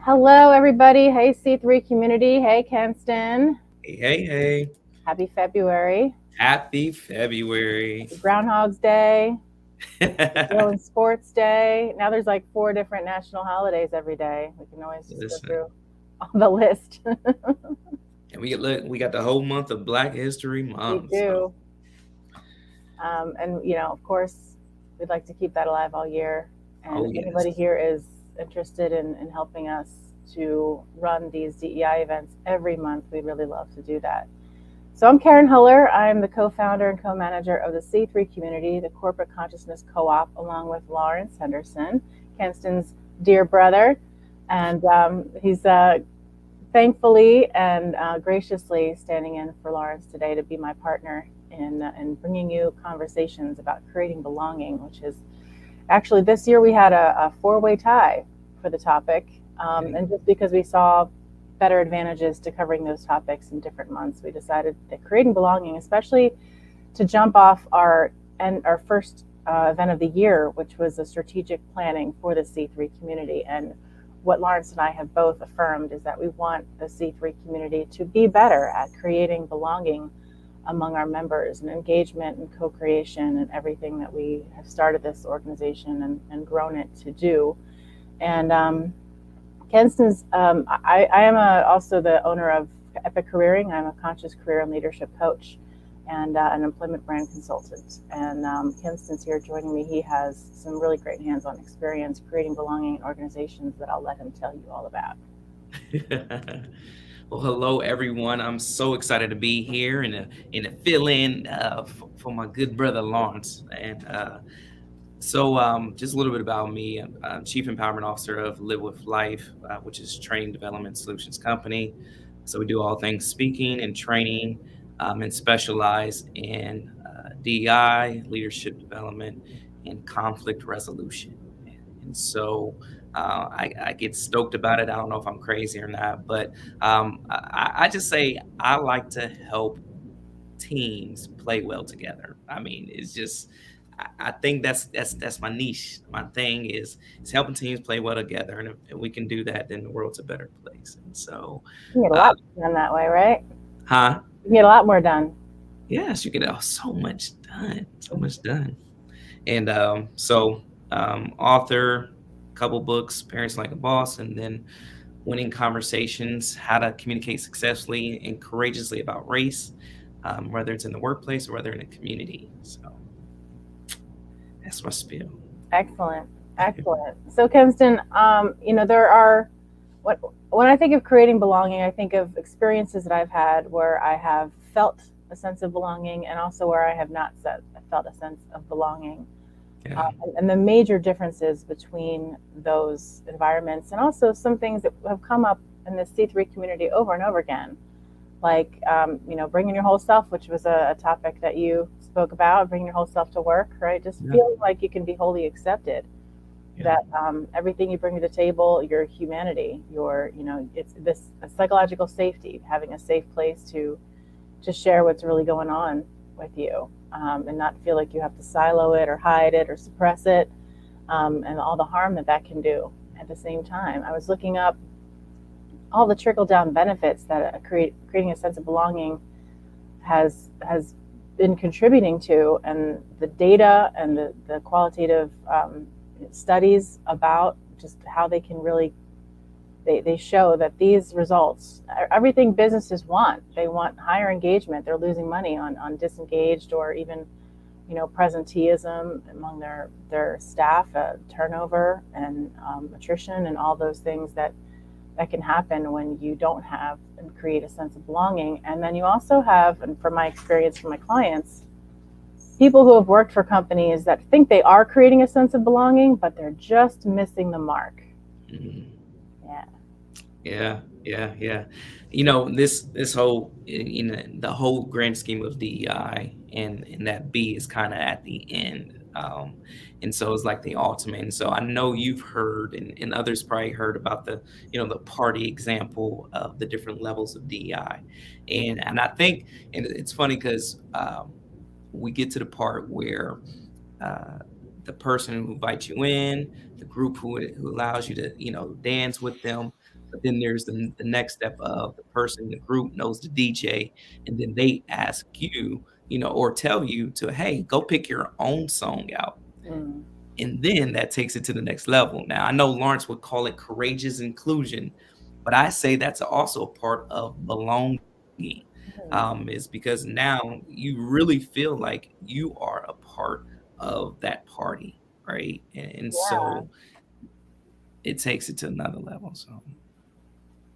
Hello, everybody. Hey, C3 community. Hey, Kenston. Hey. Happy February. Happy February. Happy Groundhog's Day. Dylan Sports Day. Now there's like 4 different national holidays every day. We can always just go Listen, through all the list. and we got the whole month of Black History We Month. So, do. And of course, we'd like to keep that alive all year. And oh if yes. anybody here is interested in helping us to run these DEI events every month, we'd really love to do that. So I'm Karen Huller. I'm the co-founder and co-manager of the C3 community, the Corporate Consciousness Co-op, along with Lawrence Henderson, Kenston's dear brother. And he's thankfully and graciously standing in for Lawrence today to be my partner in bringing you conversations about creating belonging, which is actually this year we had a four-way tie for the topic. And just because we saw better advantages to covering those topics in different months, we decided that creating belonging, especially to jump off our first event of the year, which was a strategic planning for the C3 community. And what Lawrence and I have both affirmed is that we want the C3 community to be better at creating belonging among our members and engagement and co-creation and everything that we have started this organization and grown it to do. And Kenston's, I am also the owner of Epic Careering. I'm a conscious career and leadership coach and an employment brand consultant. And Kenston's here joining me. He has some really great hands-on experience creating belonging in organizations that I'll let him tell you all about. Well, hello everyone. I'm so excited to be here and a fill in for my good brother Lawrence. And just a little bit about me. I'm Chief Empowerment Officer of Live with Life, which is training development solutions company. So we do all things speaking and training, and specialize in DEI, leadership development, and conflict resolution. And so I get stoked about it. I don't know if I'm crazy or not, but I just say I like to help teams play well together. I mean, it's just I think that's my niche. My thing is helping teams play well together, and if we can do that, then the world's a better place. And so, You can get a uh, lot done that way, right? huh? You can get a lot more done. Yes, you get so much done. And author, couple books, Parents Like a Boss, and then Winning Conversations: How to Communicate Successfully and Courageously About Race, whether it's in the workplace or whether in a community. So that's my spiel. Excellent. Excellent. So, Kenston, there are when I think of creating belonging, I think of experiences that I've had where I have felt a sense of belonging and also where I have not felt a sense of belonging. Yeah. And the major differences between those environments, and also some things that have come up in the C3 community over and over again, like bringing your whole self, which was a topic that you spoke about, bringing your whole self to work, right? Just Yeah. feeling like you can be wholly accepted, Yeah. that everything you bring to the table, your humanity, it's this a psychological safety, having a safe place to share what's really going on with you, and not feel like you have to silo it or hide it or suppress it, and all the harm that can do. At the same time, I was looking up all the trickle down benefits that creating a sense of belonging has been contributing to, and the data and the qualitative studies about just how they can really they show that these results, everything businesses want, they want higher engagement. They're losing money on disengaged or even presenteeism among their staff, turnover and attrition, and all those things that can happen when you don't have and create a sense of belonging. And then you also have, and from my experience from my clients, people who have worked for companies that think they are creating a sense of belonging, but they're just missing the mark. Mhm. Yeah. Yeah. This whole in the whole grand scheme of DEI, and that B is kind of at the end. And so it's like the ultimate. And so I know you've heard, and others probably heard about the party example of the different levels of DEI. And I think, and it's funny because we get to the part where uh, the person who invites you in, the group who allows you to dance with them, But then there's the next step of the person, the group knows the DJ, and then they ask you, or tell you to, hey, go pick your own song out. Mm. And then that takes it to the next level. Now, I know Lawrence would call it courageous inclusion, but I say that's also a part of belonging. Mhm. Is because now you really feel like you are a part of that party, right? And Yeah. so it takes it to another level. So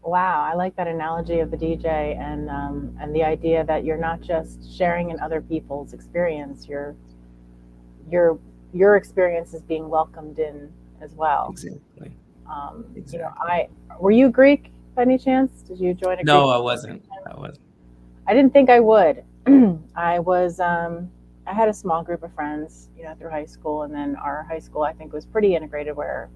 Wow, I like that analogy of the DJ and the idea that you're not just sharing in other people's experience. Your your experience is being welcomed in as well. exactly, You know, exactly. I were you Greek by any chance? Did you join a Greek? No, I wasn't. I wasn't. I didn't think I would. I was I had a small group of friends, through high school, and then our high school I think was pretty integrated where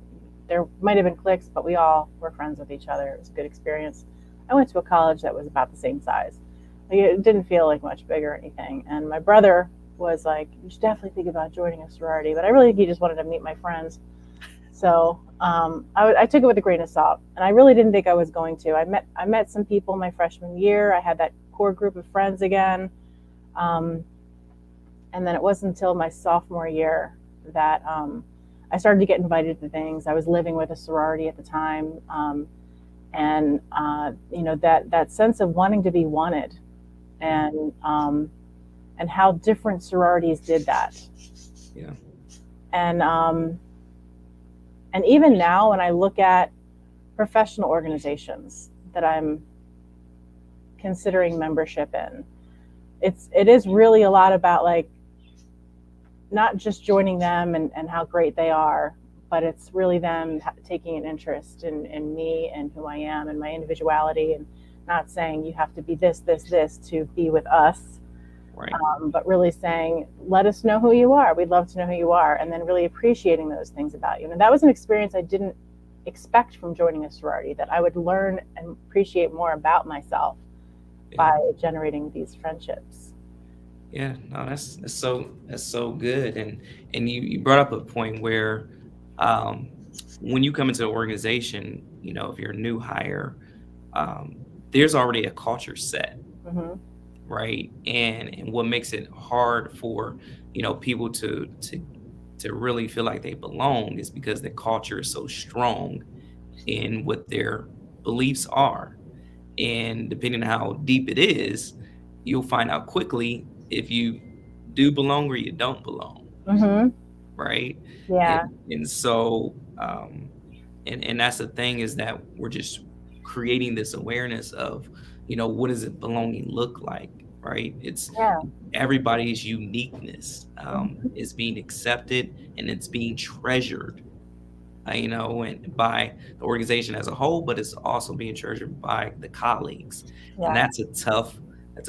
there might have been cliques, but we all were friends with each other. It was a good experience. I went to a college that was about the same size. Like, it didn't feel like much bigger or anything. And my brother was like, "You should definitely think about joining a sorority," but I really think he just wanted to meet my friends. So I took it with a grain of salt, and I really didn't think I was going to. I met some people my freshman year. I had that core group of friends again, um, and then it wasn't until my sophomore year that I started to get invited to things. I was living with a sorority at the time, and that sense of wanting to be wanted, Yeah, and how different sororities did that, yeah, and and even now when I look at professional organizations that I'm considering membership in, it is really a lot about like not just joining them and how great they are, but it's really them taking an interest in me and who I am and my individuality, and not saying you have to be this to be with us, right. but really saying, let us know who you are. We'd love to know who you are. And then really appreciating those things about you. And that was an experience I didn't expect from joining a sorority, that I would learn and appreciate more about myself Yeah, by generating these friendships. yeah. No, that's so good. And you brought up a point where um, when you come into an organization, if you're a new hire, um, there's already a culture set, Hmm. right? And what makes it hard for people to really feel like they belong is because the culture is so strong in what their beliefs are. And depending on how deep it is, you'll find out quickly if you do belong or you don't belong, Hmm. right? Yeah. And so and that's the thing, is that we're just creating this awareness of, what does it belonging look like, right? It's Yeah. everybody's uniqueness Hmm. is being accepted, and it's being treasured, and by the organization as a whole, but it's also being treasured by the colleagues. And Yeah. that's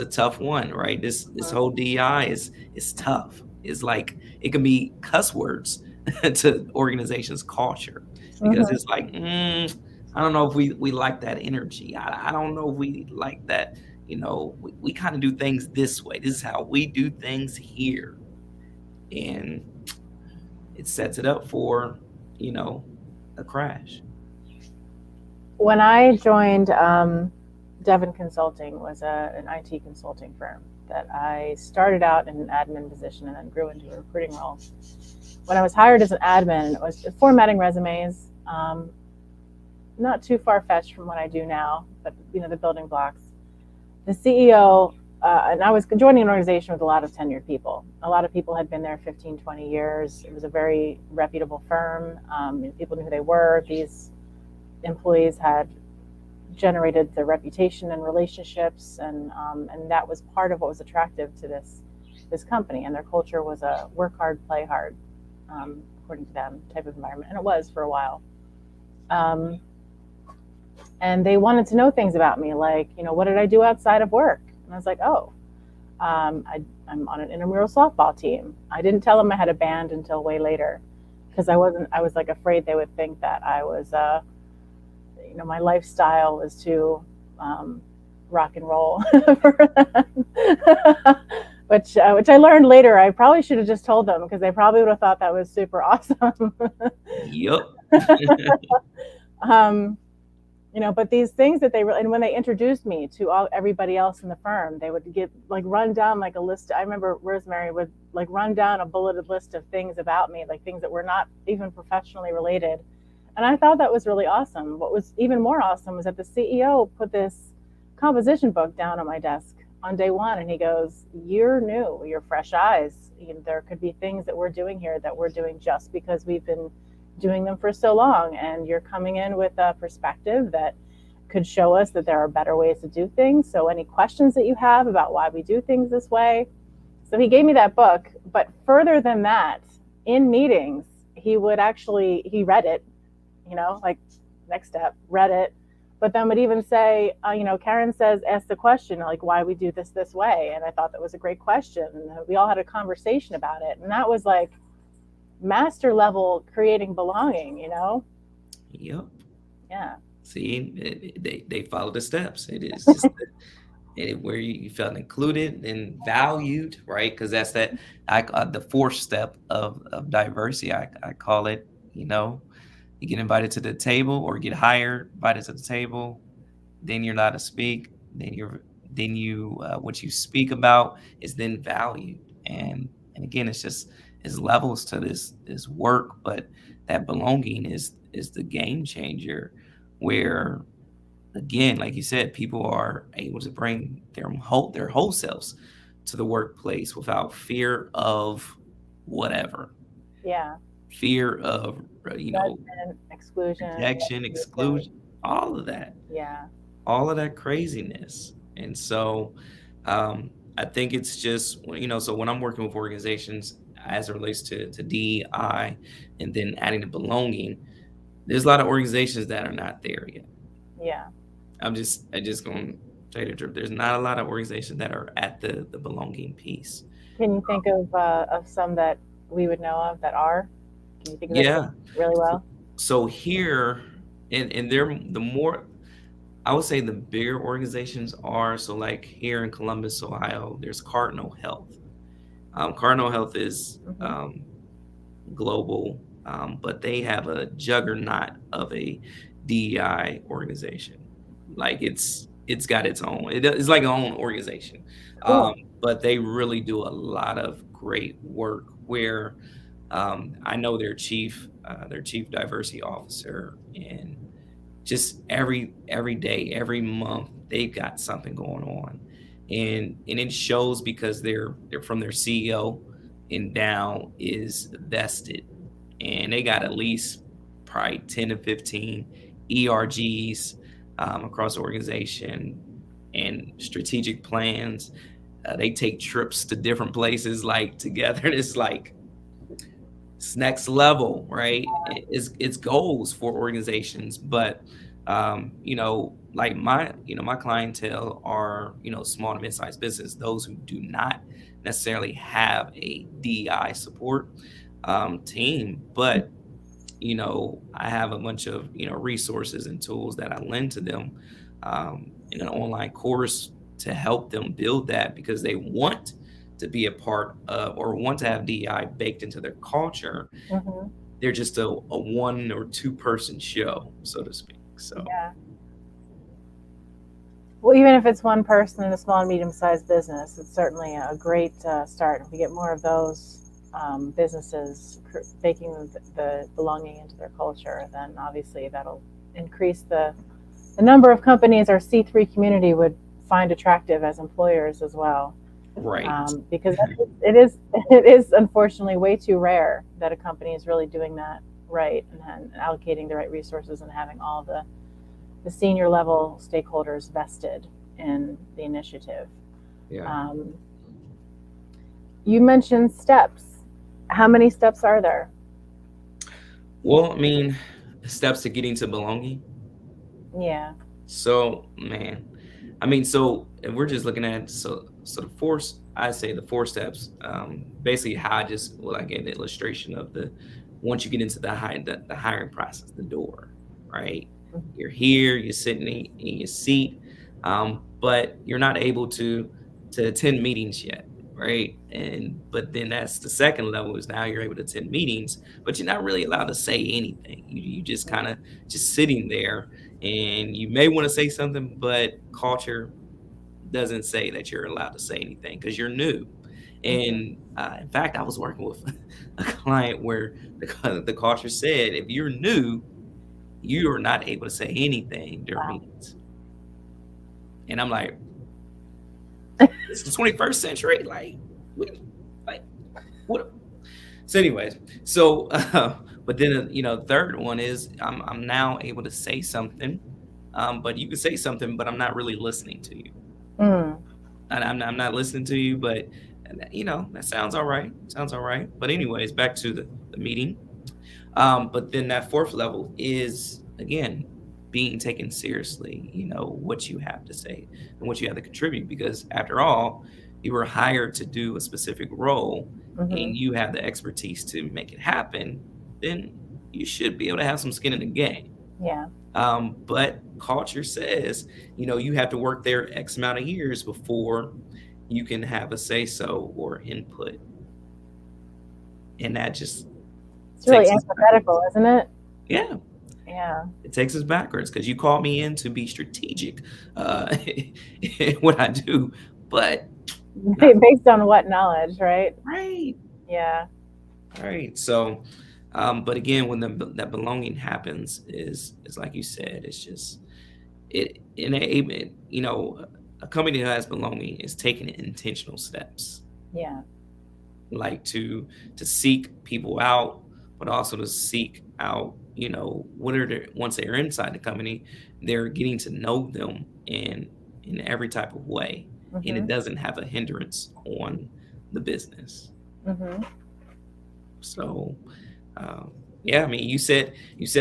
a tough one, right? This whole DEI is tough. It's like it can be cuss words to organizations' culture, because Hmm. it's like, I don't know if we like that energy. I don't know if we like that. We kind of do things this way. This is how we do things here, and it sets it up for you know a crash. When I joined, Devon Consulting was an IT consulting firm that I started out in an admin position and then grew into a recruiting role. When I was hired as an admin, it was formatting resumes, not too far fetched from what I do now, but the building blocks. The CEO, and I was joining an organization with a lot of tenured people. A lot of people had been there 15, 20 years. It was a very reputable firm. People knew who they were. These employees had generated their reputation and relationships, and that was part of what was attractive to this company. And their culture was a work hard, play hard, according to them, type of environment, and it was for a while. Um, and they wanted to know things about me, like, what did I do outside of work? And I was like, oh, I'm on an intramural softball team. I didn't tell them I had a band until way later, because I was like afraid they would think that I was, my lifestyle was to rock and roll for them. Which I learned later. I probably should have just told them, because they probably would have thought that was super awesome. Yup. um, But these things that and when they introduced me to everybody else in the firm, they would get like run down like a list. I remember Rosemary would like run down a bulleted list of things about me, like things that were not even professionally related. And I thought that was really awesome. What was even more awesome was that the CEO put this composition book down on my desk on day one, and he goes, "You're new, you're fresh eyes. There could be things that we're doing here that we're doing just because we've been doing them for so long, and you're coming in with a perspective that could show us that there are better ways to do things. So any questions that you have about why we do things this way." So he gave me that book, but further than that, in meetings, he read it, like next step, read it, but then would even say, Karen says, ask the question, like why we do this way. And I thought that was a great question. And we all had a conversation about it. And that was like master level creating belonging. Yep. Yeah. See, they follow the steps. It is just where you felt included and valued, right? Because that's the fourth step of diversity. I call it. You get invited to the table or get hired, invited to the table, then you're allowed to speak. Then what you speak about is then valued. And again, it's levels to this work, but that belonging is the game changer, where again, like you said, people are able to bring their whole selves to the workplace without fear of whatever. Yeah. Fear of judgment, exclusion, rejection, exclusion, all of that. Yeah. All of that craziness. And so I think it's just, so when I'm working with organizations as it relates to DEI and then adding the belonging, there's a lot of organizations that are not there yet. Yeah. I just going to tell you the truth. There's not a lot of organizations that are at the belonging piece. Can you think of some that we would know of that are? Can you think of it really well? So here, and they're the more, I would say the bigger organizations are, so like here in Columbus, Ohio, there's Cardinal Health. Cardinal Health is global, but they have a juggernaut of a DEI organization. Like it's got its own, it's like an own organization. Cool. But they really do a lot of great work where I know their chief diversity officer, and just every day, every month, they've got something going on, and it shows because they're from their CEO and down is vested, and they got at least probably 10 to 15 ERGs across the organization and strategic plans. They take trips to different places like together. It's like it's next level, right? It's goals for organizations, but like my clientele are small to mid-sized business, those who do not necessarily have a DEI support team, but I have a bunch of resources and tools that I lend to them in an online course to help them build that, because they want to be a part of or want to have DEI baked into their culture. Mm-hmm. They're just a 1 or 2 person show, so to speak. So yeah. Well, even if it's one person in a small and medium-sized business, it's certainly a great start. If we get more of those businesses baking the belonging into their culture, then obviously that'll increase the number of companies our C3 community would find attractive as employers as well. Right. Because it is unfortunately way too rare that a company is really doing that right and allocating the right resources and having all the senior level stakeholders vested in the initiative. Yeah. You mentioned steps. How many steps are there? Well, I mean, steps to getting to belonging. Yeah. So, man, I mean, so if we're just looking at the four steps, basically how I get an illustration of once you get into the hiring process, the door, right? Mm-hmm. You're here, you're sitting in your seat, but you're not able to attend meetings yet, right? But then that's the second level, is now you're able to attend meetings, but you're not really allowed to say anything. You just kind of just sitting there, and you may want to say something, but culture doesn't say that you're allowed to say anything because you're new. Mhm. And in fact, I was working with a client where the culture said, if you're new, you are not able to say anything during Wow. meetings. And I'm like, it's the 21st century. We, like, what? So, anyways, so, but then, third one is I'm now able to say something, but you can say something, but I'm not really listening to you. Mm. And I'm not listening to you, but that sounds all right. Sounds all right. But anyways, back to the meeting. But then that fourth level is again being taken seriously, what you have to say and what you have to contribute, because after all, you were hired to do a specific role Mhm. and you have the expertise to make it happen, then you should be able to have some skin in the game. Yeah. But culture says, you have to work there X amount of years before you can have a say so or input. And that just It's really takes us antithetical, backwards. isn't it? Yeah, Yeah. it takes us backwards because you called me in to be strategic in what I do, but not Based on what knowledge, right? right. Yeah. Right. So, but again, when that belonging happens, is like you said, it's just it a company that has belonging is taking intentional steps, Yeah. like to seek people out, but also to seek out, what are their once they're inside the company, they're getting to know them in every type of way, and it Mhm. doesn't have a hindrance on the business. Mhm. So, um, yeah, I mean, you said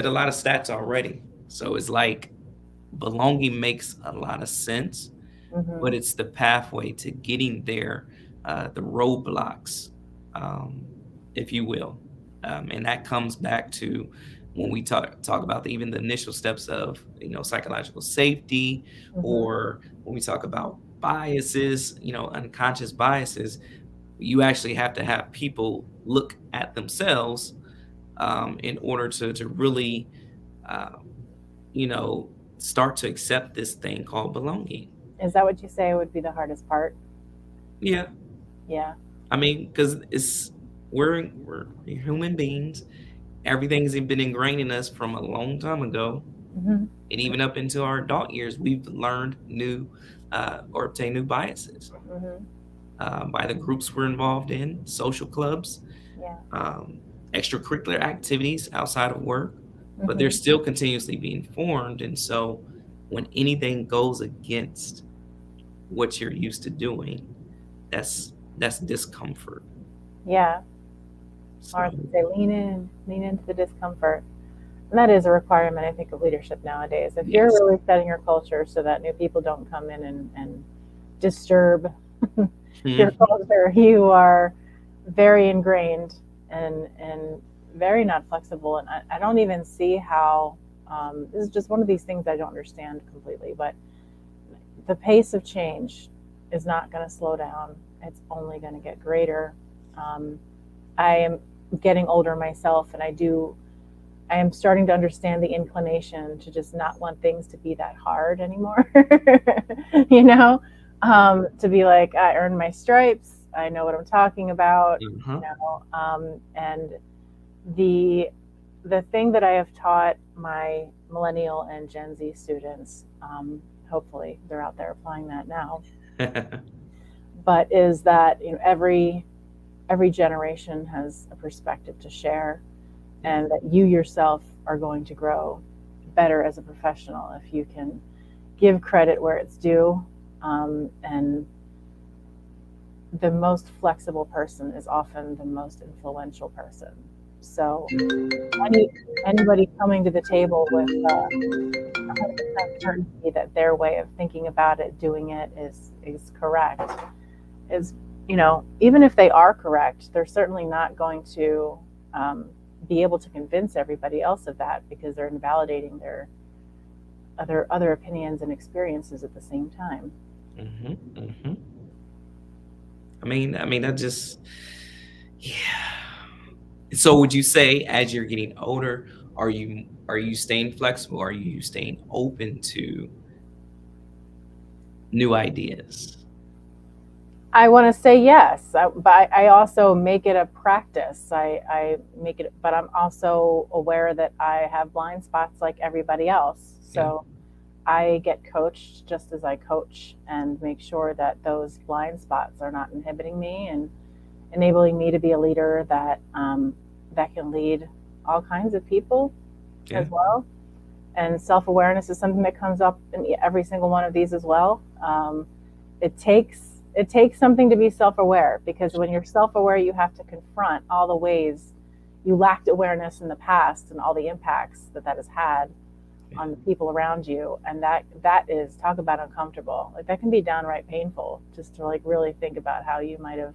a lot of stats already, so it's like belonging makes a lot of sense, but Mhm. it's the pathway to getting there, the roadblocks, um, if you will, and that comes back to when we talk about even the initial steps of psychological safety, Mhm. or when we talk about biases, unconscious biases. You actually have to have people look at themselves, in order to really, um, you know, start to accept this thing called belonging. Is that what you say would be the hardest part? Yeah, Yeah. I mean, because we're human beings. Everything's been ingrained in us from a long time ago, Mhm. and even up into our adult years, we've learned new, or obtained new biases, Mhm. by the groups we're involved in, social clubs, Yeah. um, extracurricular activities outside of work, but they're Mhm. still continuously being formed. And so when anything goes against what you're used to doing, that's discomfort. Yeah. Or So as they say, lean into the discomfort. And that is a requirement, I think, of leadership nowadays. If you're yes. really setting your culture so that new people don't come in and disturb your Mhm. culture, you are very ingrained and very not flexible. And I don't even see how this is just one of these things I don't understand completely. But the pace of change is not going to slow down. It's only going to get greater. Um, I am getting older myself, and I am starting to understand the inclination to just not want things to be that hard anymore. you know, to be like, I earned my stripes. I know what I'm talking about. Uh-huh. And the the thing that I have taught my millennial and Gen Z students, hopefully they're out there applying that now, but is that every generation has a perspective to share, Yeah. and that you yourself are going to grow better as a professional if you can give credit where it's due. And the most flexible person is often the most influential person. So any anybody coming to the table with 100% certainty that their way of thinking about it, doing it is correct, is even if they are correct, they're certainly not going to um, be able to convince everybody else of that because they're invalidating their other opinions and experiences at the same time. Hmm. Hmm. I mean, that just, yeah. So would you say as you're getting older, are you staying flexible? Are you staying open to new ideas? I want to say yes, but I also make it a practice. I make it, but I'm also aware that I have blind spots like everybody else. Yeah. So I get coached just as I coach and make sure that those blind spots are not inhibiting me and enabling me to be a leader that can lead all kinds of people Yeah. as well. And self awareness is something that comes up in every single one of these as well. It takes something to be self aware, because when you're self aware, you have to confront all the ways you lacked awareness in the past and all the impacts that has had on the people around you, and that is, talk about uncomfortable. Like, that can be downright painful, just to like really think about how you might have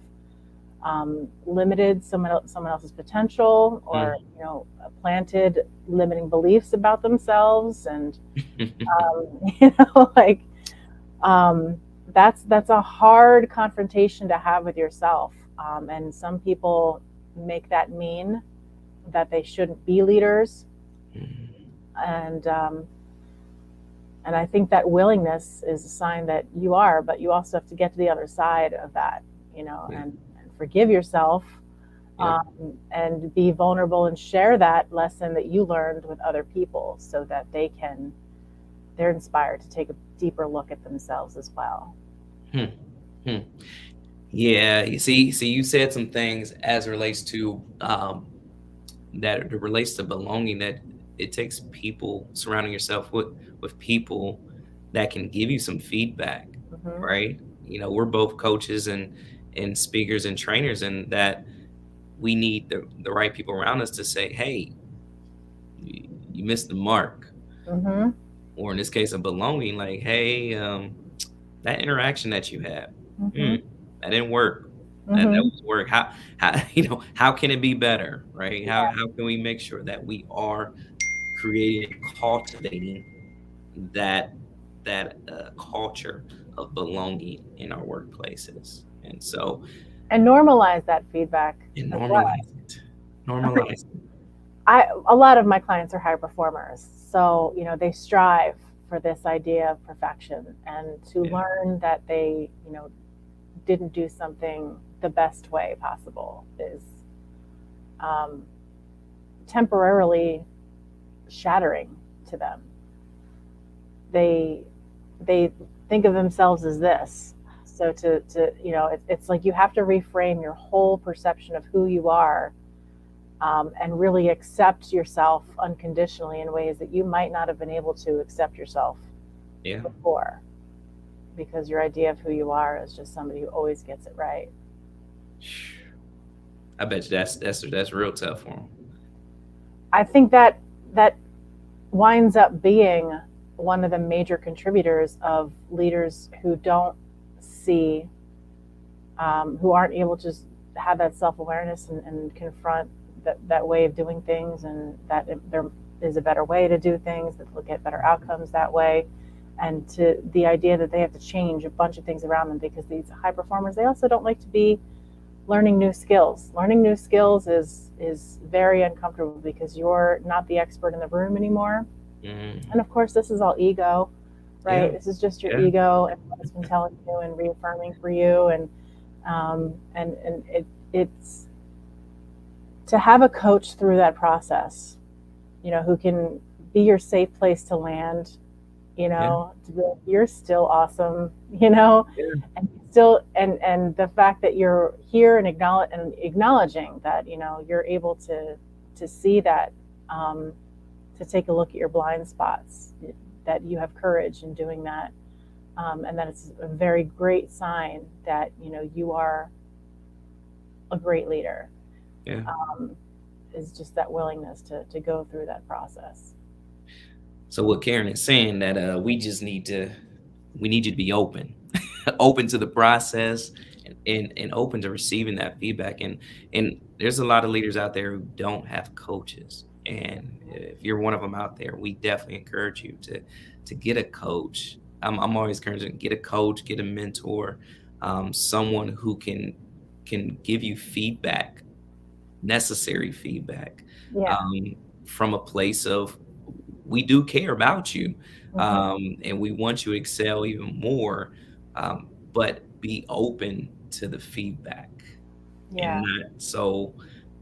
limited someone else's potential, or Mm. planted limiting beliefs about themselves, and you know, like, um, that's a hard confrontation to have with yourself. And some people make that mean that they shouldn't be leaders, and and I think that willingness is a sign that you are, but you also have to get to the other side of that, Yeah. and forgive yourself, Yep. and be vulnerable and share that lesson that you learned with other people, so that they're inspired to take a deeper look at themselves as well. Hmm. Hmm. Yeah. You see, you said some things as relates to that it relates to belonging, that it takes people surrounding yourself with people that can give you some feedback, Hmm. right? We're both coaches and speakers and trainers, and that we need the right people around us to say, hey, you missed the mark. Hmm. Or in this case of belonging, like, hey, that interaction that you had, hmm, Hmm. that didn't work. That Hmm. was work. How how can it be better, right? Yeah. How can we make sure that we are creating and cultivating that culture of belonging in our workplaces? And so, And normalize that feedback and as well. normalize it. Normalize it. A lot of my clients are high performers, so they strive for this idea of perfection, and to Yeah. learn that they didn't do something the best way possible is um, temporarily shattering to them. They they think of themselves as this. So it's like you have to reframe your whole perception of who you are, and really accept yourself unconditionally in ways that you might not have been able to accept yourself Yeah. before, because your idea of who you are is just somebody who always gets it right. I bet you that's real tough for them. I think that winds up being one of the major contributors of leaders who don't see, who aren't able to just have that self awareness, and confront that way of doing things, and that there is a better way to do things, that will get better outcomes that way. And to the idea that they have to change a bunch of things around them, because these high performers, they also don't like to be learning new skills. Learning new skills is very uncomfortable, because you're not the expert in the room anymore. And Mhm. of course, this is all ego, right? Yeah. This is just your Yeah. ego and what it's been telling you and reaffirming for you. And it's to have a coach through that process, who can be your safe place to land, Yeah. to be like, you're still awesome, Yeah. and still, and the fact that you're here and acknowledging that, you're able to see that, um, to take a look at your blind spots, that you have courage in doing that, and that it's a very great sign that you are a great leader, Yeah. um, is just that willingness to go through that process. So what Karen is saying, that we need you to be open, open to the process, and open to receiving that feedback. And there's a lot of leaders out there who don't have coaches. And if you're one of them out there, we definitely encourage you to get a coach. I'm always encouraging, get a coach, get a mentor, someone who can give you feedback, necessary feedback, Yeah. um, from a place of we do care about you, Mhm. and we want you to excel even more, but be open to the feedback and Yeah. not so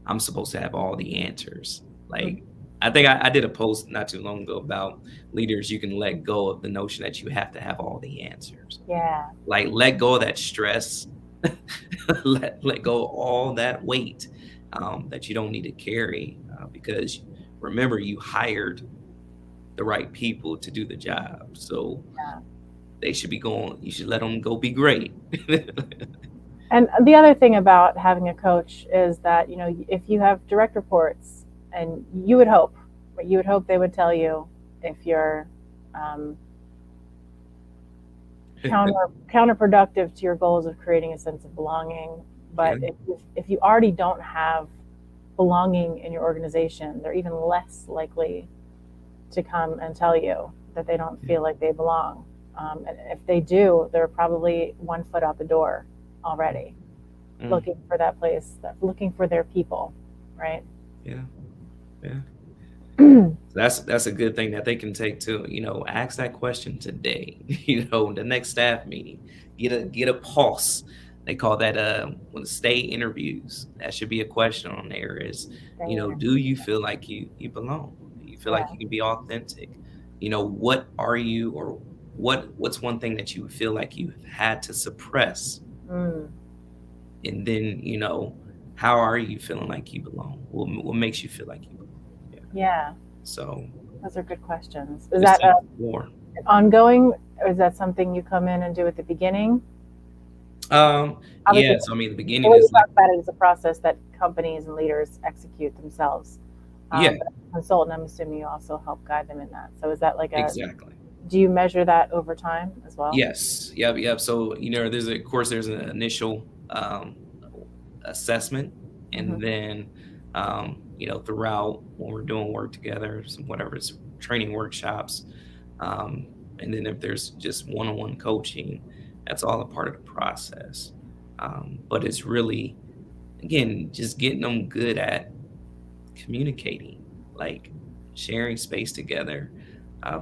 I'm supposed to have all the answers. Mhm. Like I think I did a post not too long ago about leaders. You can let go of the notion that you have to have all the answers. Yeah. Like let go of that stress, let go of all that weight that you don't need to carry because remember you hired the right people to do the job. So Yeah. they should be going. You should let them go be great. And the other thing about having a coach is that, if you have direct reports, and you would hope, but you would hope they would tell you if you're um, counterproductive to your goals of creating a sense of belonging. Yeah, But if you already don't have belonging in your organization, they're even less likely to come and tell you that they don't yeah. feel like they belong. And if they do, they're probably one foot out the door already, Mm, looking for that place, looking for their people, right? yeah, yeah. That's a good thing that they can take to, ask that question today, the next staff meeting. Get a pulse. They call that when the state interviews. That should be a question on there is, Staying. do you feel like you belong? Do you feel like Yeah. you can be authentic? What are you or what's one thing that you feel like you have had to suppress? Mm. And then, how are you feeling like you belong? What makes you feel like you belong? Yeah. Yeah. So Those are good questions. Is just that take more. ongoing, or is that something you come in and do at the beginning? Obviously, Yeah, so I mean, the the beginning way you is like, talk about it is a process that companies and leaders execute themselves. yeah, But as a consultant, I'm assuming you also help guide them in that. So is that exactly. do you measure that over time as well? Yes, yep, yep. So, there's an initial assessment, and Hmm. then, throughout when we're doing work together, whatever it's training workshops, um, and then if there's just one-on-one coaching, that's all a part of the process. But it's really, again, just getting them good at communicating, like sharing space together,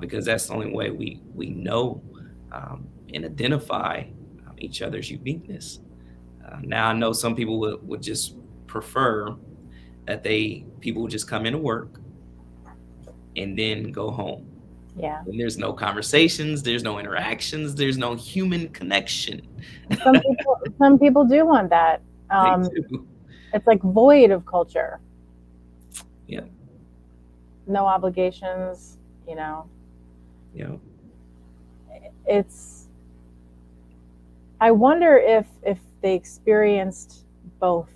because that's the only way we know and identify each other's uniqueness. Now I know some people would just prefer that people would just come into work and then go home. Yeah. And there's no conversations, there's no interactions, there's no human connection. Some people do want that. They Um, do. it's like void of culture, Yeah, no obligations. You know, yeah. it's. I wonder if they experienced both,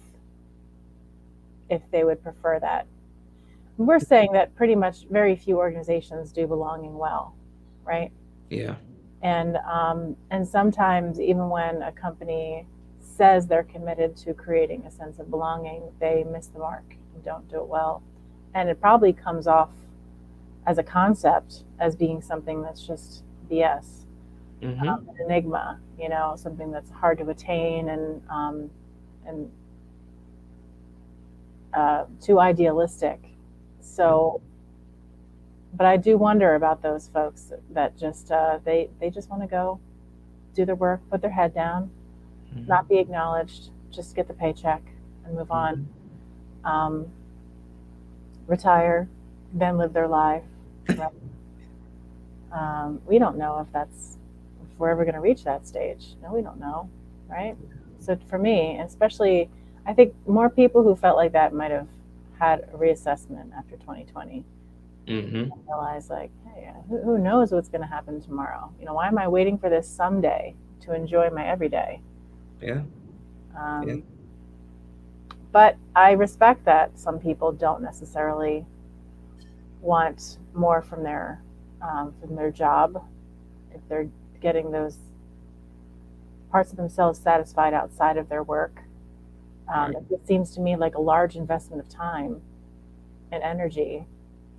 if they would prefer that. We're saying that pretty much very few organizations do belonging well, right? Yeah. And sometimes even when a company says they're committed to creating a sense of belonging, they miss the mark and don't do it well, and it probably comes off as a concept as being something that's just BS, Hmm. an enigma, something that's hard to attain, and too idealistic. Yeah. So, but I do wonder about those folks that just they just want to go do their work, put their head down, Hmm. not be acknowledged, just get the paycheck and move on, Hmm. um, retire, then live their life. Right? We don't know if we're ever going to reach that stage. No, we don't know, right? So for me, especially, I think more people who felt like that might have had a reassessment after 2020 Hmm. and realized, like, hey, who knows what's going to happen tomorrow? Why am I waiting for this someday to enjoy my everyday? Yeah. Yeah. Um, but I respect that some people don't necessarily want more from their job, if they're getting those parts of themselves satisfied outside of their work. Right. It seems to me like a large investment of time and energy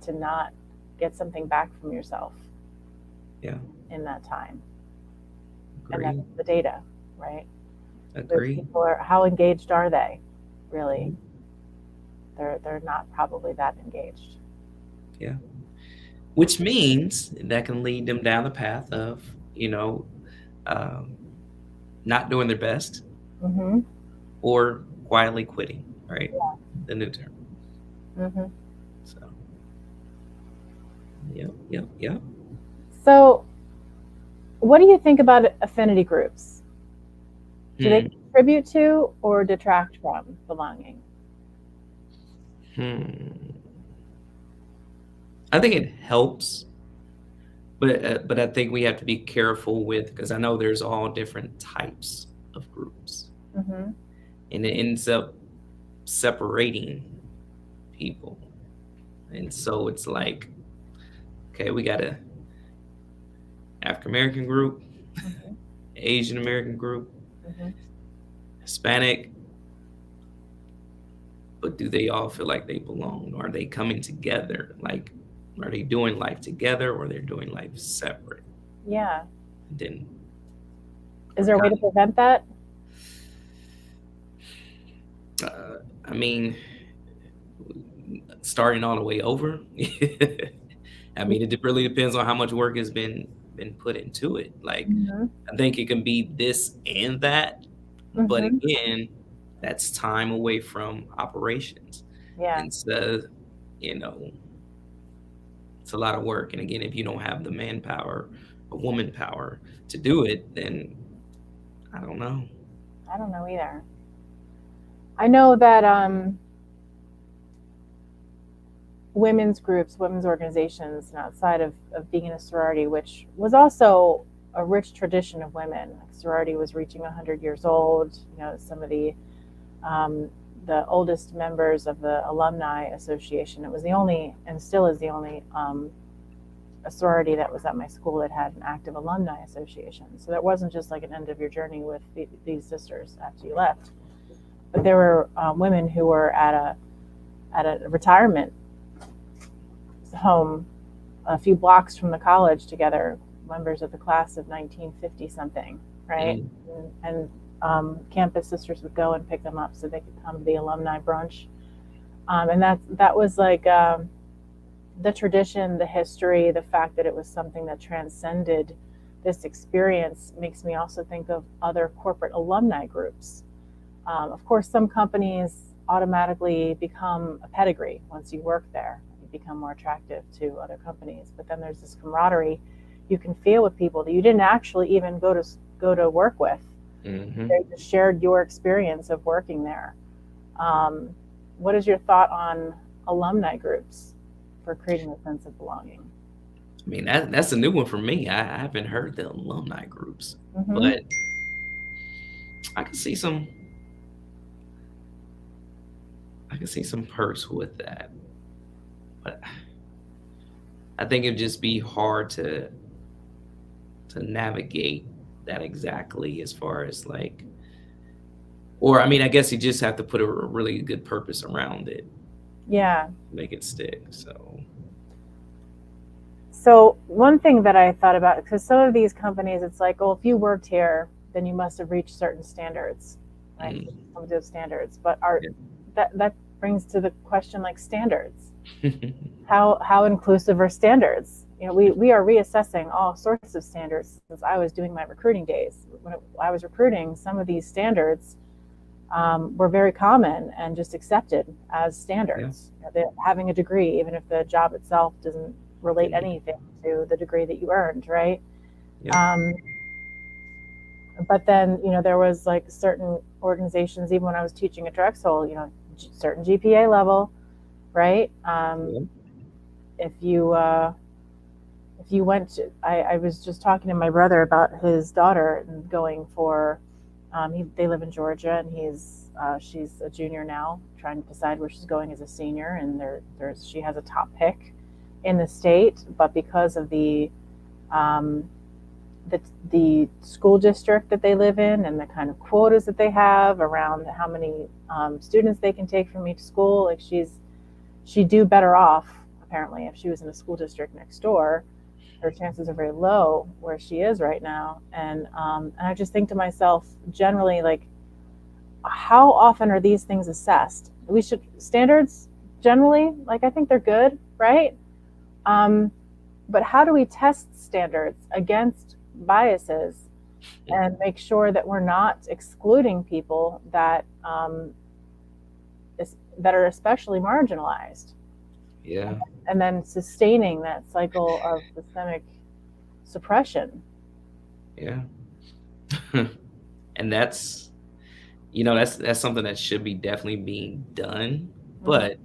to not get something back from yourself Yeah. in that time. And that's Agree. the data, right? Those Agree. people how engaged are they? Really? Mhm. They're not probably that engaged. Yeah. Which means that can lead them down the path of, you know, um, not doing their best Hmm. or quietly quitting, right? The new term. Hmm. So, yep, yep, yep. So, what do you think about affinity groups? Do they Hmm. contribute to or detract from belonging? Hmm. I think it helps, but I think we have to be careful with because I know there's all different types of groups, Hmm. and it ends up separating people. And so it's like, okay, we got a African American group, Hmm. Asian American group, Hmm. Hispanic, but do they all feel like they belong? Are they coming together? Like, are they doing life together or they're doing life separate? Yeah. And then Is we're there a way to prevent that? I mean, starting all the way over. I mean, it really depends on how much work has been put into it. Like, Hmm. I think it can be this and that, but Hmm. again, that's time away from operations. Yeah. And so, you know, it's a lot of work. And again, if you don't have the manpower or woman power to do it, then I don't know. I don't know either. I know that women's groups, women's organizations, and outside of being in a sorority, which was also a rich tradition of women. Like sorority was reaching 100 years old. You know, some of um, the oldest members of the alumni association. It was the only, and still is the only, a sorority that was at my school that had an active alumni association. So that wasn't just like an end of your journey with these sisters after you left, but there were women who were at a retirement home a few blocks from the college together, members of the class of 1950 something, right? Mm, And campus sisters would go and pick them up so they could come to the alumni brunch. And that was like the tradition, the history, the fact that it was something that transcended this experience makes me also think of other corporate alumni groups. Of course, some companies automatically become a pedigree once you work there. You become more attractive to other companies. But then there's this camaraderie you can feel with people that you didn't actually even go to work with. hmm. They just shared your experience of working there. Um, what is your thought on alumni groups for creating a sense of belonging? I mean, that's a new one for me. I haven't heard the alumni groups, Mm-hmm. but I can see some I can see some perks with that. But I think it'd just be hard to navigate that exactly as far as like or I mean, I guess you just have to put a really good purpose around it, Yeah. make it stick. So, So one thing that I thought about, because some of these companies, it's like, well, if you worked here, then you must have reached certain standards, right? mm, Some of those standards, but are yeah. that brings to the question like standards. How inclusive are standards? You know, we are reassessing all sorts of standards since I was doing my recruiting days. When I was recruiting, some of these standards were very common and just accepted as Yeah. standards. You know, having a degree, even if the job itself doesn't relate Mm, anything to the degree that you earned, right? yep. Um, but then, you know, there was like certain organizations, even when I was teaching at Drexel, you know, certain GPA level, right? Yep. If you if you went to, I was just talking to my brother about his daughter and going for, they live in Georgia and she's a junior now, trying to decide where she's going as a senior, and she has a top pick in the state, but because of um, the school district that they live in and the kind of quotas that they have around how many students they can take from each school, like she'd do better off apparently if she was in a school district next door. Her chances are very low where she is right now, and I just think to myself, generally, like, how often are these things assessed? We should standards generally, like, I think they're good, right? But how do we test standards against biases and make sure that we're not excluding people that that are especially marginalized? Yeah. And then sustaining that cycle of systemic suppression. Yeah. And that's, that's something that should be definitely being done, but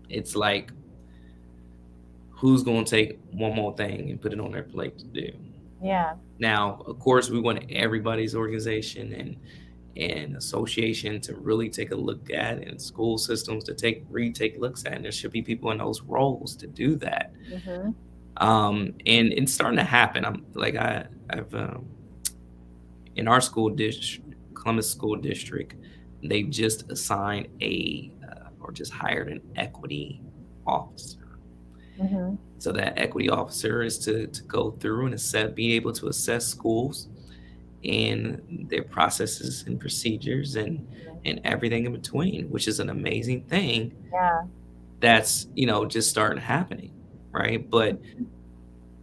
it's like, who's going to take one more thing and put it on their plate to do? Yeah. Now, of course, we want everybody's organization and association to really take a look at, and school systems to take looks at, and there should be people in those roles to do that. Mm-hmm. And it's starting to happen. I've in our school district, Columbus School District, they just assigned or just hired an equity officer. Mm-hmm. So that equity officer is to go through and be able to assess schools and their processes and procedures and everything in between, which is an amazing thing. Yeah. That's, just starting happening, right? But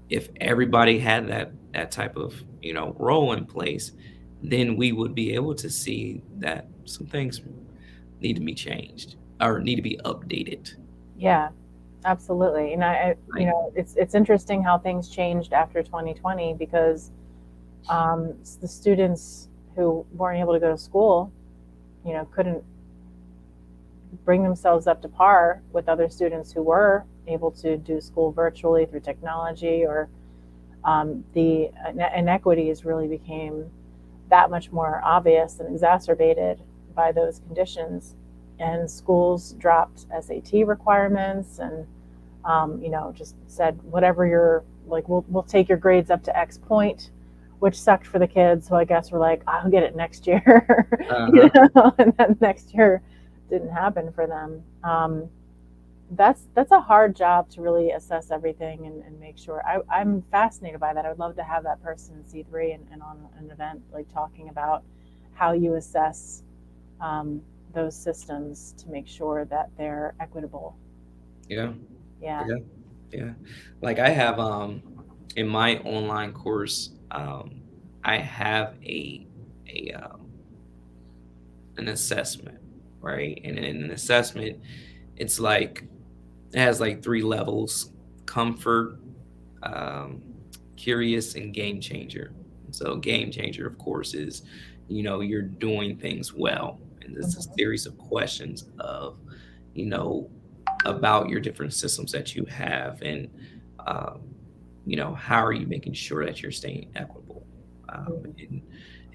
if everybody had that type of, role in place, then we would be able to see that some things need to be changed or need to be updated. Yeah, absolutely. And it's interesting how things changed after 2020 because the students who weren't able to go to school, couldn't bring themselves up to par with other students who were able to do school virtually through technology, or the inequities really became that much more obvious and exacerbated by those conditions. And schools dropped SAT requirements and, just said, whatever you're like, we'll take your grades up to X point, which sucked for the kids. So I guess we're like, I'll get it next year, and then next year didn't happen for them. That's a hard job to really assess everything and make sure. I'm fascinated by that. I would love to have that person in C3 and on an event like talking about how you assess those systems to make sure that they're equitable. Yeah. Yeah. Like I have in my online course, I have an assessment, right? And in an assessment, it's like it has like 3 levels: comfort, curious, and game changer. So game changer, of course, is you're doing things well, and it's a series of questions of about your different systems that you have, and how are you making sure that you're staying equitable. And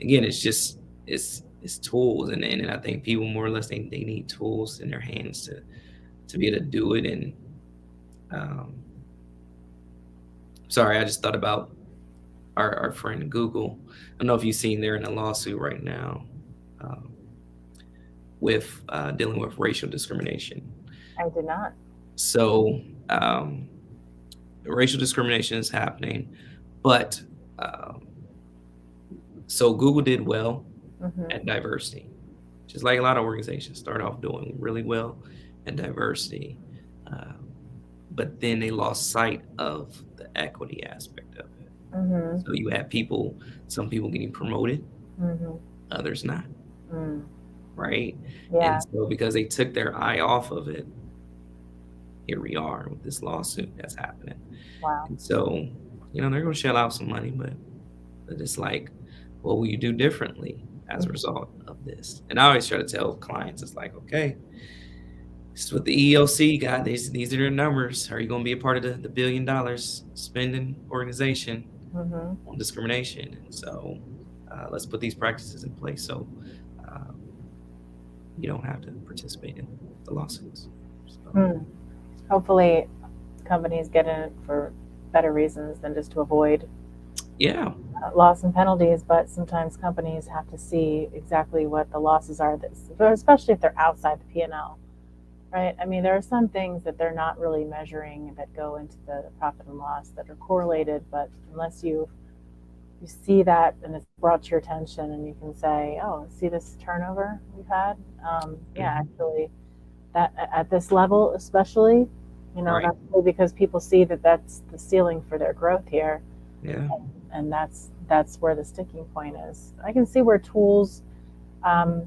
again, it's tools, and I think people more or less they need tools in their hands to be able to do it. And sorry, I just thought about our friend Google. I don't know if you've seen they're in a lawsuit right now with dealing with racial discrimination. I did not. So racial discrimination is happening, but so Google did well at diversity, just like a lot of organizations start off doing really well at diversity, but then they lost sight of the equity aspect of it. So you have some people getting promoted, others not, right? Yeah. And so because they took their eye off of it, here we are with this lawsuit that's happening. Wow. And so, they're going to shell out some money, but it's like, what will you do differently as a result of this? And I always try to tell clients, it's like, okay, this is what the EEOC got. These are their numbers. Are you going to be a part of the $1 billion spending organization on discrimination? And so let's put these practices in place so you don't have to participate in the lawsuits. So. Hopefully companies get in it for better reasons than just to avoid loss and penalties, but sometimes companies have to see exactly what the losses are, especially if they're outside the P&L, right? I mean, there are some things that they're not really measuring that go into the profit and loss that are correlated, but unless you see that and it's brought to your attention and you can say, oh, see this turnover we've had? Actually, that at this level especially, Right. That's really because people see that that's the ceiling for their growth here, Yeah. and that's where the sticking point is. I can see where um,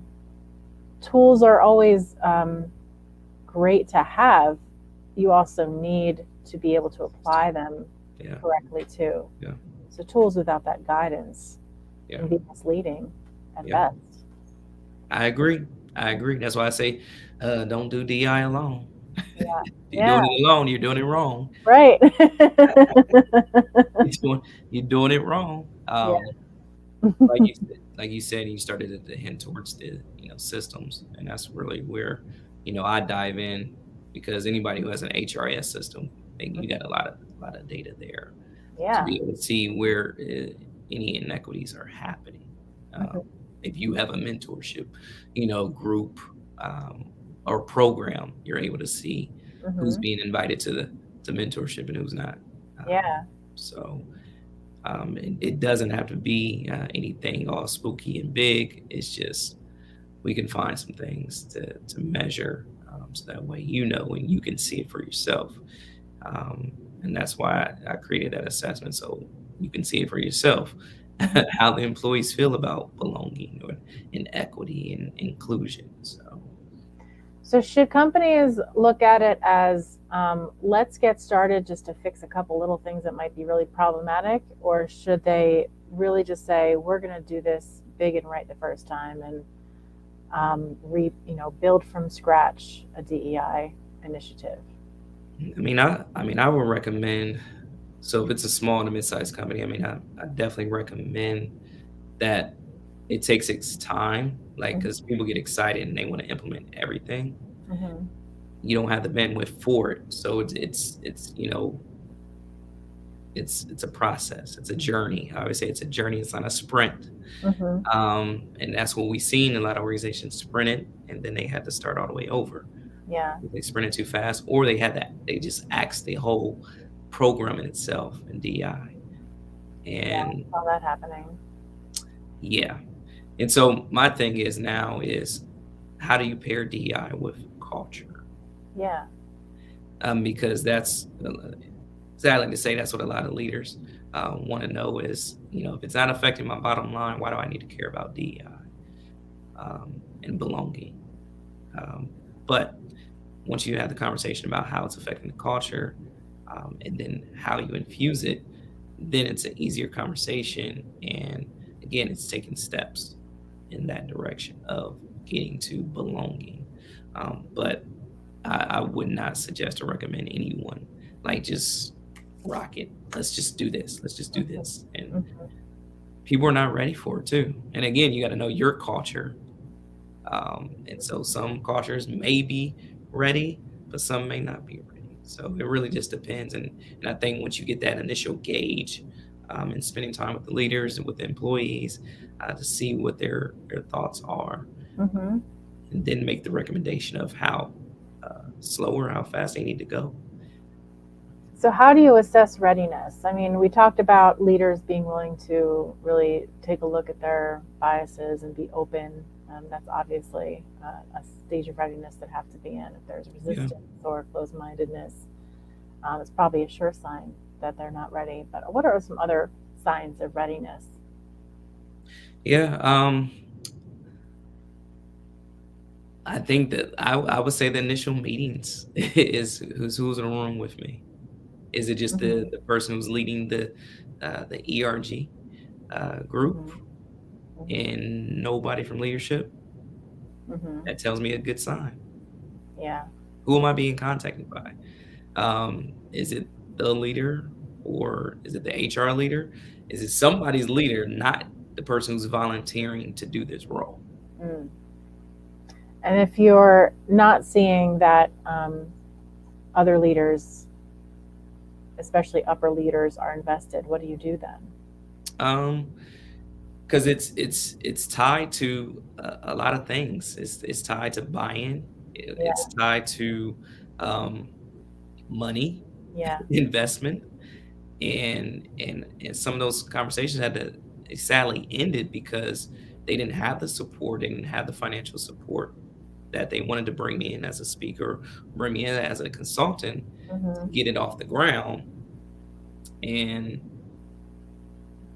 tools are always great to have. You also need to be able to apply them Yeah. correctly too. Yeah. So tools without that guidance Yeah. can be misleading at Yeah. best. I agree. I agree. That's why I say, don't do DI alone. Yeah. You're Yeah. doing it alone, you're doing it wrong. Right. You're doing you're doing it wrong. Yeah. Like you said, you started to hint towards the, systems, and that's really where, I dive in, because anybody who has an HRIS system, you got a lot of data there to Yeah. be able to see where any inequities are happening. Mhm. If you have a mentorship, group, or program, you're able to see who's Mhm. being invited to mentorship and who's not. Um, Yeah. so it doesn't have to be anything all spooky and big. It's just we can find some things to measure, so that way and you can see it for yourself. Um, and that's why I created that assessment, so you can see it for yourself Mhm. how the employees feel about belonging or inequity and inclusion. So So should companies look at it as let's get started just to fix a couple little things that might be really problematic, or should they really just say we're going to do this big and right the first time and build from scratch a DEI initiative? I would recommend. So if it's a small to mid-sized company, I definitely recommend that it takes its time, like, Mhm. because people get excited and they want to implement everything. Mhm. You don't have the bandwidth for it, so it's a process, it's a journey. I always say it's a journey, it's not a sprint. Mhm. And that's what we've seen. A lot of organizations sprinted, and then they had to start all the way over. Yeah. They sprinted too fast, or they just axed the whole program in itself in DI. Yeah. And I saw that happening. yeah. And so my thing is now is, how do you pair DI with culture? Yeah. Because that's, sadly to say, that's what a lot of leaders want to know is, if it's not affecting my bottom line, why do I need to care about DEI and belonging? Um, but once you have the conversation about how it's affecting the culture, and then how you infuse it, then it's an easier conversation. And again, it's taking steps in that direction of getting to belonging. But I would not suggest or recommend anyone like just rock it. Let's just do this. Let's just do Mhm. this. And Mhm. people are not ready for it too. And again, you got to know your culture. And so some cultures may be ready, but some may not be ready. So it really just depends. And I think once you get that initial gauge, and spending time with the leaders and with the employees, to see what their thoughts are, Mhm. and then make the recommendation of how slow or how fast they need to go. So, how do you assess readiness? I mean, we talked about leaders being willing to really take a look at their biases and be open. That's obviously a stage of readiness that have to be in. If there's Yeah. resistance or closed-mindedness, it's probably a sure sign that they're not ready. But what are some other signs of readiness? Yeah. I think that I would say the initial meetings is who's in the room with me. Is it just the Hmm. the person who's leading the ERG group Hmm. Hmm. and nobody from leadership? Hmm. That tells me a good sign. Yeah. Who am I being contacted by? Is it the leader, or is it the HR leader? Is it somebody's leader, not the person who's volunteering to do this role? Mm. And if you're not seeing that other leaders, especially upper leaders, are invested, what do you do then? Um, because it's tied to a lot of things. It's tied to buy-in. It's Yeah. tied to um, money, Yeah. investment, and some of those conversations had to sadly ended because they didn't have the support, they didn't have the financial support that they wanted to bring me in as a speaker, bring me in as a consultant to Mhm. get it off the ground. And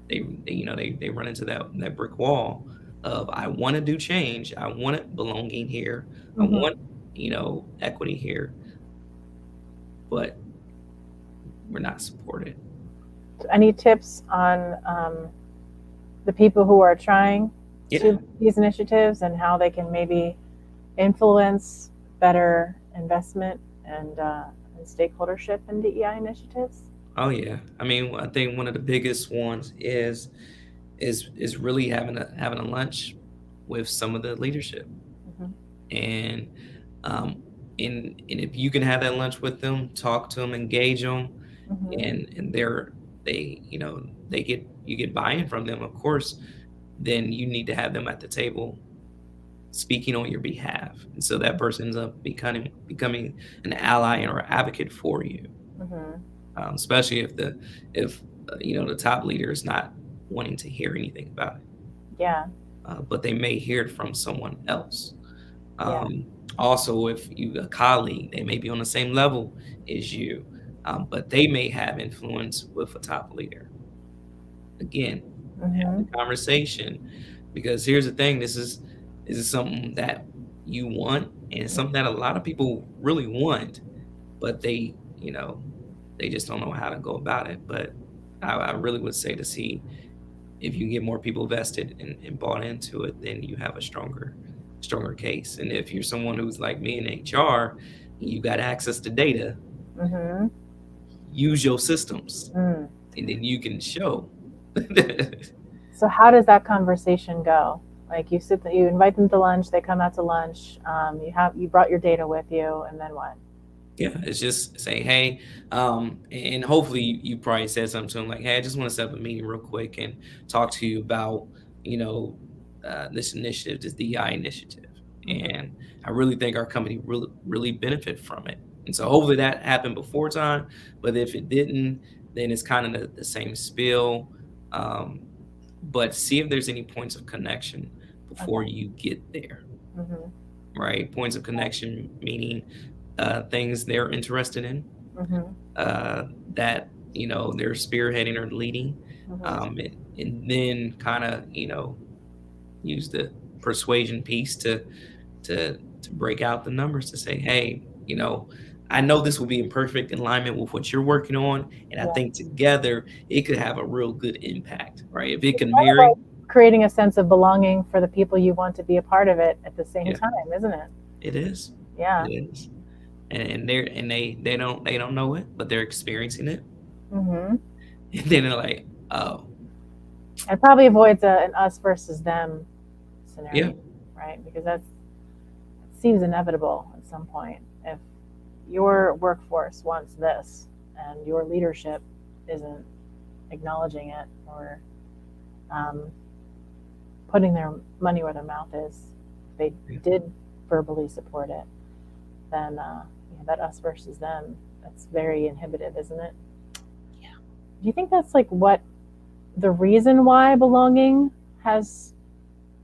they run into that brick wall of, I want to do change, I want it belonging here, I Mhm. want equity here, but we're not supported. Any tips on the people who are trying Yeah. to these initiatives and how they can maybe influence better investment and stakeholdership in DEI initiatives? Oh yeah. I mean, I think one of the biggest ones is really having a lunch with some of the leadership. Mhm. And um and if you can have that lunch with them, talk to them, engage them, Mhm. and they get you get buy-in from them, of course, then you need to have them at the table speaking on your behalf. And so that person ends up becoming an ally or advocate for you. Mhm. Especially if the top leader is not wanting to hear anything about it, Yeah. but they may hear it from someone else. Yeah. Also, if you a colleague, they may be on the same level as you, but they may have influence with a top leader. Again, have the Mhm. conversation, because here's the thing: this is something that you want, and it's something that a lot of people really want, but they just don't know how to go about it. But I really would say to see if you get more people vested and bought into it, then you have a stronger case. And if you're someone who's like me in HR, you got access to data, Mhm. use your systems, Mm. and then you can show. So how does that conversation go? Like you invite them to lunch, they come out to lunch. You brought your data with you, and then what? Yeah, it's just say, hey, and hopefully you probably said something to them like, hey, I just want to set up a meeting real quick and talk to you about, you know, this initiative, this DEI initiative. Mhm. And I really think our company really benefit from it. And so hopefully that happened before time, but if it didn't, then it's kind of the same spiel. Um, but see if there's any points of connection before Okay. you get there, Mhm. right? Points of connection, meaning things they're interested in, Mhm. that they're spearheading or leading, Mhm. and then kind of use the persuasion piece to break out the numbers to say, hey, I know this will be in perfect alignment with what you're working on, and I Yeah. think together it could have a real good impact, right? If it It's can kind of marry, like creating a sense of belonging for the people you want to be a part of it at the same yeah, time, isn't it? it is, Yeah. it is, and they don't know it, but they're experiencing it, Mhm. and then they're like, oh, It probably avoids an us versus them yeah. scenario, right? Because that seems inevitable at some point. If your workforce wants this and your leadership isn't acknowledging it or um, putting their money where their mouth is, they Yeah. did verbally support it, then that us versus them, that's very inhibitive, isn't it? Yeah. Do you think that's like what the reason why belonging has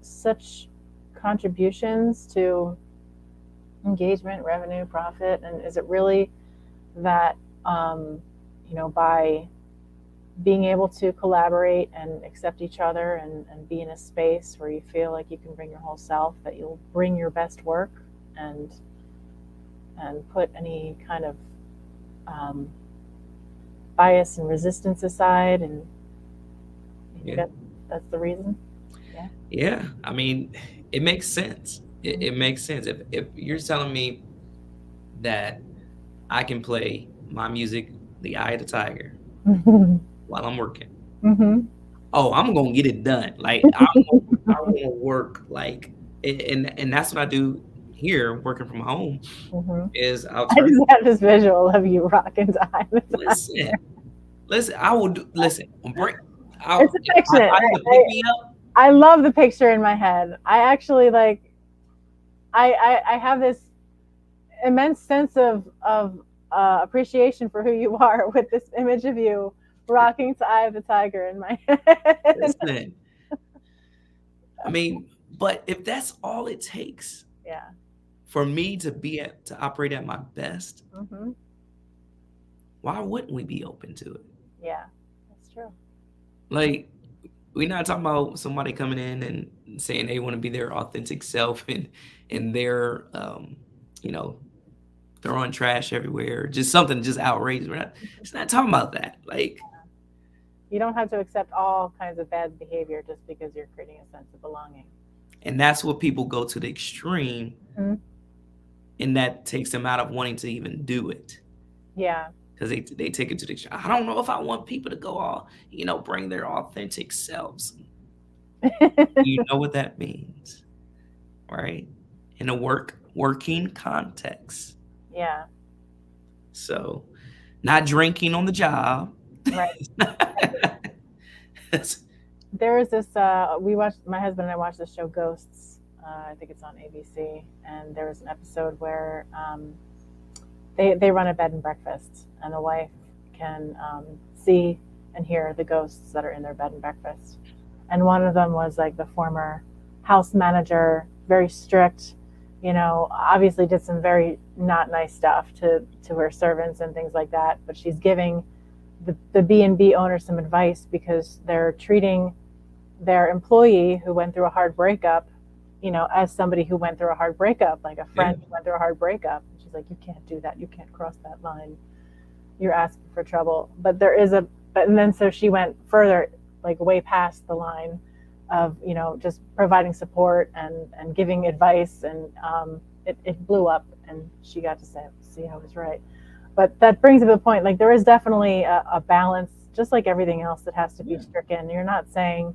such contributions to engagement, revenue, profit, and is it really that by being able to collaborate and accept each other and be in a space where you feel like you can bring your whole self, that you'll bring your best work and put any kind of um, bias and resistance aside, and you think Yeah. that that's the reason? Yeah. Yeah. I mean, it makes sense. It Mm-hmm. makes sense. If you're telling me that I can play my music, The Eye of the Tiger, Mm-hmm. while I'm working, Mm-hmm. oh, I'm gonna get it done. Like I wanna work like, and that's what I do here working from home Mm-hmm. is I'll I turn. just have this visual of you rocking time. Listen, I will do. Listen, on break. It's affectionate. I need to pick me up. I love the picture in my head. I actually like. I have this immense sense of appreciation for who you are with this image of you rocking to "Eye of the Tiger" in my head. Listen, I mean, but if that's all it takes, Yeah. for me to operate at my best, Hmm. why wouldn't we be open to it? Yeah, that's true. Like, we're not talking about somebody coming in and saying they want to be their authentic self and they're you know, throwing trash everywhere, just something just outrageous. It's not talking about that. Like, You don't have to accept all kinds of bad behavior just because you're creating a sense of belonging. and that's what people go to the extreme, Mhm. and that takes them out of wanting to even do it. Yeah. Because they take it to the extreme. I don't know if I want people to go all, bring their authentic selves. You know what that means, right? In a working context. Yeah. So, not drinking on the job. Right. That's- There is this. We watched. My husband and I watched the show Ghosts. I think it's on ABC, and there was an episode where they run a bed and breakfast, and the wife can see and hear the ghosts that are in their bed and breakfast. And one of them was like the former house manager, very strict. Obviously did some very not nice stuff to her servants and things like that. But she's giving the B&B owner some advice because they're treating their employee who went through a hard breakup, as somebody who went through a hard breakup, like a yeah, friend who went through a hard breakup. And she's like, you can't do that. You can't cross that line. You're asking for trouble. And then so she went further, like way past the line of, just providing support and giving advice. And it blew up and she got to see I was right. But that brings up the point, like there is definitely a balance, just like everything else that has to be yeah, stricken. You're not saying,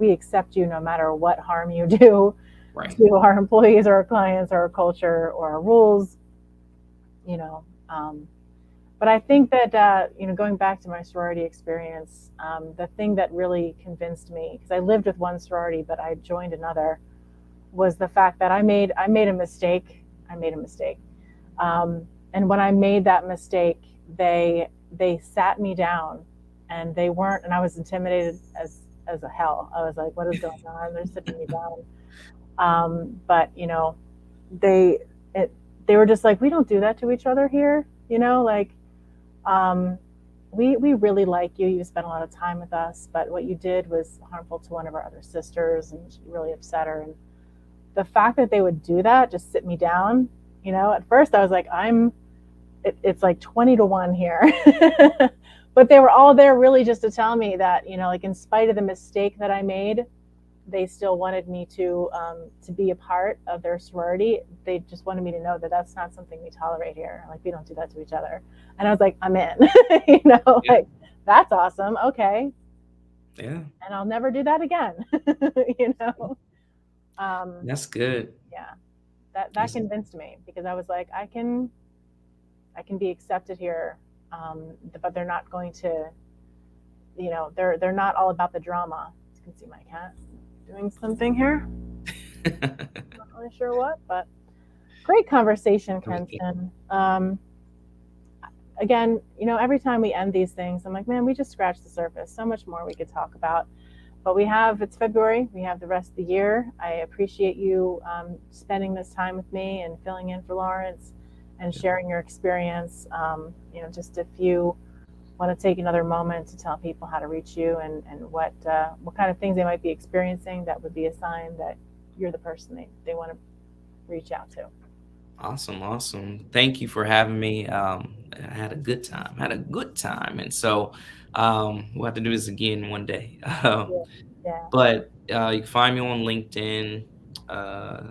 we accept you no matter what harm you do right. to our employees or our clients or our culture or our rules, you know. But I think that, going back to my sorority experience, the thing that really convinced me, because I lived with one sorority, but I joined another, was the fact that I made a mistake. I made a mistake. And when I made that mistake, they sat me down, and they weren't, and I was intimidated as a hell. I was like, what is going on? They're sitting me down. But they it, they were just like, we don't do that to each other here. Like um, we really like you. You spent a lot of time with us, but what you did was harmful to one of our other sisters, and she really upset her. And the fact that they would do that, just sit me down, at first I was like, it's like 20-1 here. But they were all there really just to tell me that, like in spite of the mistake that I made, they still wanted me to be a part of their sorority. They just wanted me to know that that's not something we tolerate here. Like we don't do that to each other. And I was like, I'm in. Yeah, Like that's awesome. Okay, yeah, and I'll never do that again. you know. Um, that's good. yeah, that That's, convinced me because I was like, I can be accepted here, but they're not going to. They're not all about the drama. You can see my cat doing something here. Not really sure what, but great conversation, Kenton. Again, every time we end these things, I'm like, man, we just scratched the surface. So much more we could talk about. But it's February. We have the rest of the year. I appreciate you spending this time with me and filling in for Lawrence and sharing your experience. Just if you want to take another moment to tell people how to reach you and what kind of things they might be experiencing, that would be a sign that you're the person they want to reach out to. awesome. Thank you for having me. I had a good time. And so we'll have to do this again one day. Yeah. Yeah. But you can find me on LinkedIn. I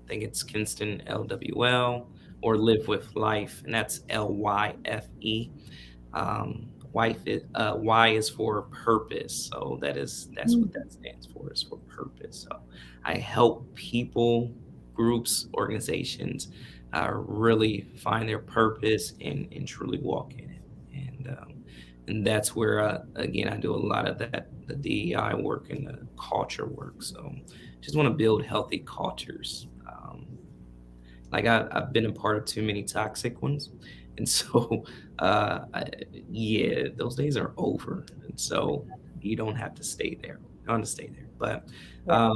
think it's Kinston LWL or Live with Life, and that's LYFE. Y is for purpose, so that's what that stands for. Is for purpose. So I help people, groups, organizations really find their purpose and truly walk in it. And that's where again I do a lot of the DEI work and the culture work. So just want to build healthy cultures. Like I've been a part of too many toxic ones, and so yeah, those days are over, and so you don't have to stay there. You don't have to stay there, but Yeah.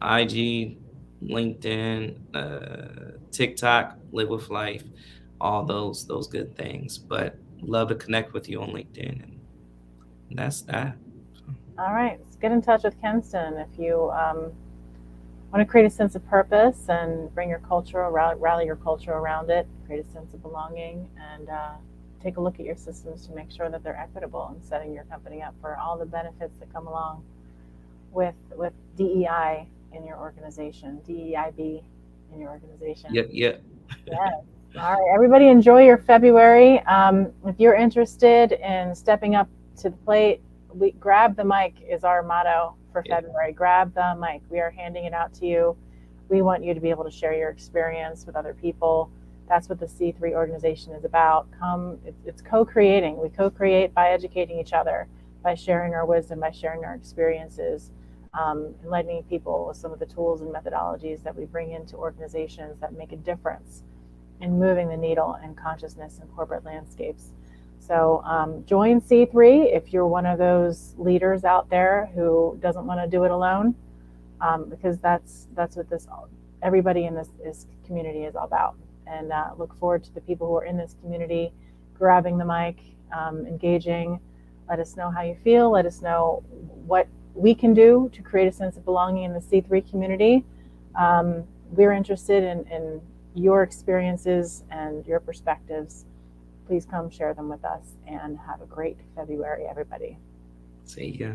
IG. LinkedIn, TikTok, Live with Life, all those good things. But love to connect with you on LinkedIn, and that's that. All right, let's get in touch with Kenston if you want to create a sense of purpose and bring your culture, rally your culture around it, create a sense of belonging, and take a look at your systems to make sure that they're equitable and setting your company up for all the benefits that come along with DEI in your organization, DEIB in your organization. Yep, yep. Yes. All right, everybody enjoy your February. If you're interested in stepping up to the plate, grab the mic is our motto for February. Grab the mic. We are handing it out to you. We want you to be able to share your experience with other people. That's what the C3 organization is about. It's co-creating. We co-create by educating each other, by sharing our wisdom, by sharing our experiences, enlightening people with some of the tools and methodologies that we bring into organizations that make a difference in moving the needle in consciousness and corporate landscapes. So join C3 if you're one of those leaders out there who doesn't want to do it alone, because that's what everybody in this community is all about. And look forward to the people who are in this community grabbing the mic, engaging. Let us know how you feel. Let us know what we can do to create a sense of belonging in the C3 community. We're interested in your experiences and your perspectives. Please come share them with us, and have a great February, everybody. See ya.